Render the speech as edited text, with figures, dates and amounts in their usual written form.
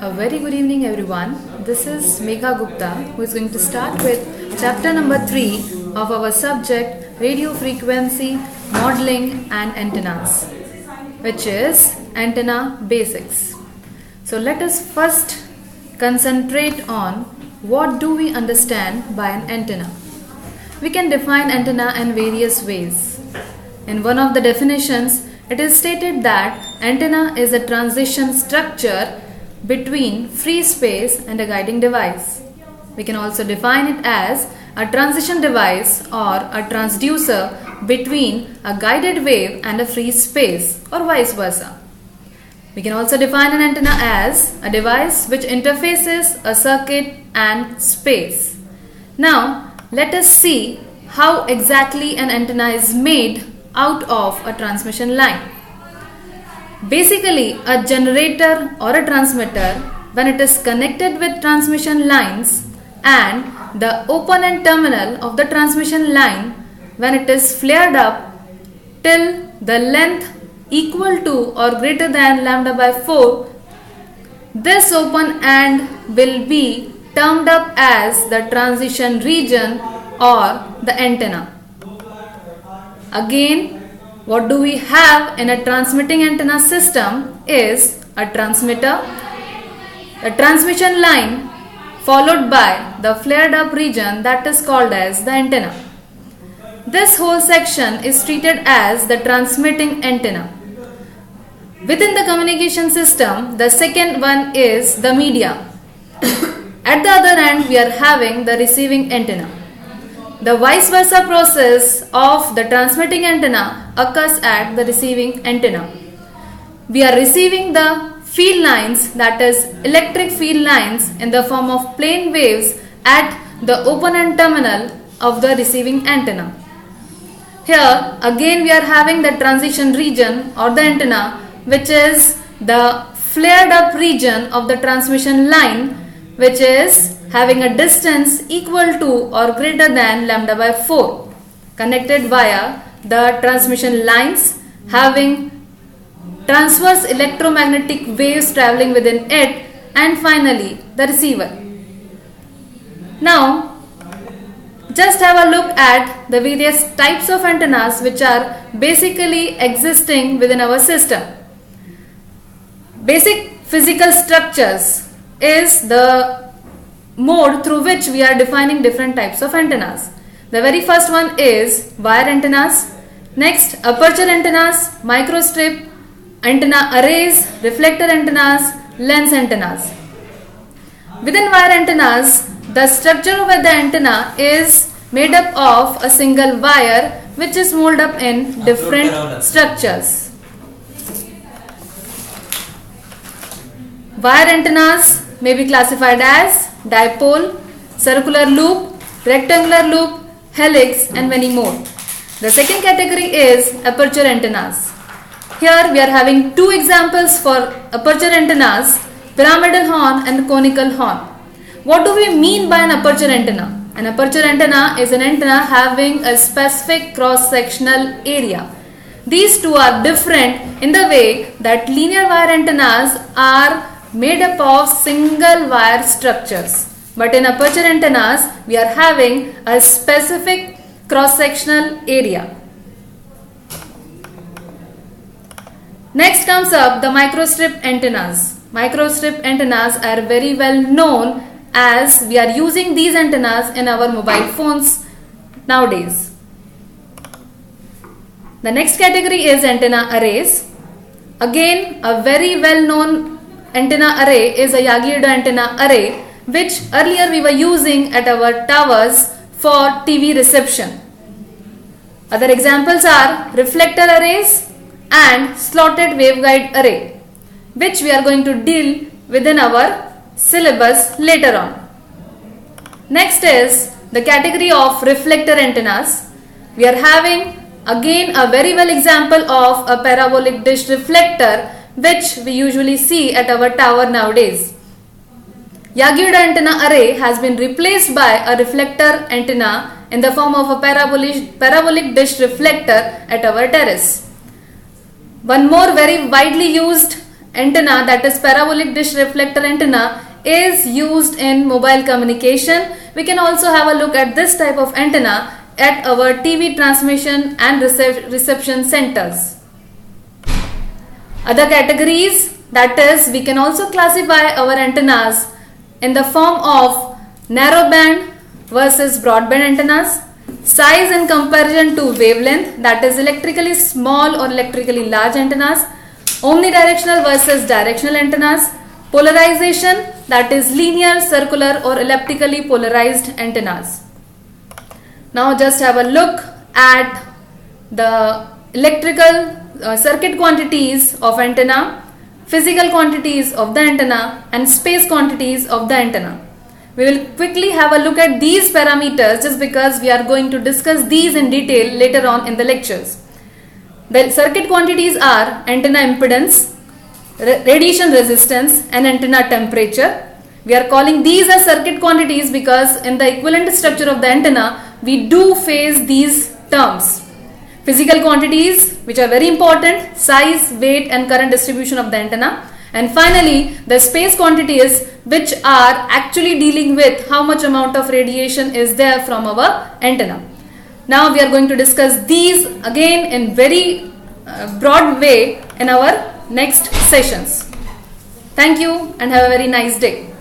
A very good evening, everyone. This is Megha Gupta, who is going to start with chapter number 3 of our subject Radio Frequency Modeling and Antennas, which is Antenna Basics. So let us first concentrate on what do we understand by an antenna. We can define antenna in various ways. In one of the definitions, it is stated that antenna is a transition structure between free space and a guiding device. We can also define it as a transition device or a transducer between a guided wave and a free space, or vice versa. We can also define an antenna as a device which interfaces a circuit and space. Now, let us see how exactly an antenna is made out of a transmission line. Basically, a generator or a transmitter, when it is connected with transmission lines and the open end terminal of the transmission line, when it is flared up till the length equal to or greater than lambda by 4, this open end will be termed up as the transition region or the antenna. Again, what do we have in a transmitting antenna system is a transmitter, a transmission line followed by the flared up region that is called as the antenna. This whole section is treated as the transmitting antenna. Within the communication system, the second one is the media. At the other end, we are having the receiving antenna. The vice versa process of the transmitting antenna occurs at the receiving antenna. We are receiving the field lines, that is electric field lines, in the form of plane waves at the open end terminal of the receiving antenna. Here again we are having the transition region or the antenna, which is the flared up region of the transmission line, which is having a distance equal to or greater than lambda by 4, connected via the transmission lines having transverse electromagnetic waves traveling within it, and finally the receiver. Now just have a look at the various types of antennas which are basically existing within our system. Basic physical structures is the mode through which we are defining different types of antennas. The very first one is wire antennas, next aperture antennas, microstrip antenna arrays, reflector antennas, lens antennas. Within wire antennas, the structure of the antenna is made up of a single wire which is molded up in different structures. Wire antennas may be classified as dipole, circular loop, rectangular loop, helix, and many more. The second category is aperture antennas. Here we are having two examples for aperture antennas, pyramidal horn and conical horn. What do we mean by an aperture antenna? An aperture antenna is an antenna having a specific cross-sectional area. These two are different in the way that linear wire antennas are made up of single wire structures, but in aperture antennas we are having a specific cross-sectional area. Next comes up the microstrip antennas. Microstrip antennas are very well known as we are using these antennas in our mobile phones nowadays. The next category is antenna arrays. Again, a very well known antenna array is a Yagi-Uda antenna array, which earlier we were using at our towers for TV reception. Other examples are reflector arrays and slotted waveguide array, which we are going to deal within our syllabus later on. Next is the category of reflector antennas. We are having again a very well example of a parabolic dish reflector, which we usually see at our tower nowadays. Yagi-Uda antenna array has been replaced by a reflector antenna in the form of a parabolic dish reflector at our terrace. One more very widely used antenna, that is parabolic dish reflector antenna, is used in mobile communication. We can also have a look at this type of antenna at our TV transmission and reception centers. Other categories, that is, we can also classify our antennas in the form of narrowband versus broadband antennas, size in comparison to wavelength, that is electrically small or electrically large antennas, omnidirectional versus directional antennas, polarization, that is linear, circular or elliptically polarized antennas. Now just have a look at the electrical circuit quantities of antenna, physical quantities of the antenna and space quantities of the antenna. We will quickly have a look at these parameters just because we are going to discuss these in detail later on in the lectures. The circuit quantities are antenna impedance, radiation resistance and antenna temperature. We are calling these as circuit quantities because in the equivalent structure of the antenna, we do face these terms. Physical quantities, which are very important, size, weight and current distribution of the antenna. And finally, the space quantities, which are actually dealing with how much amount of radiation is there from our antenna. Now we are going to discuss these again in very broad way in our next sessions. Thank you and have a very nice day.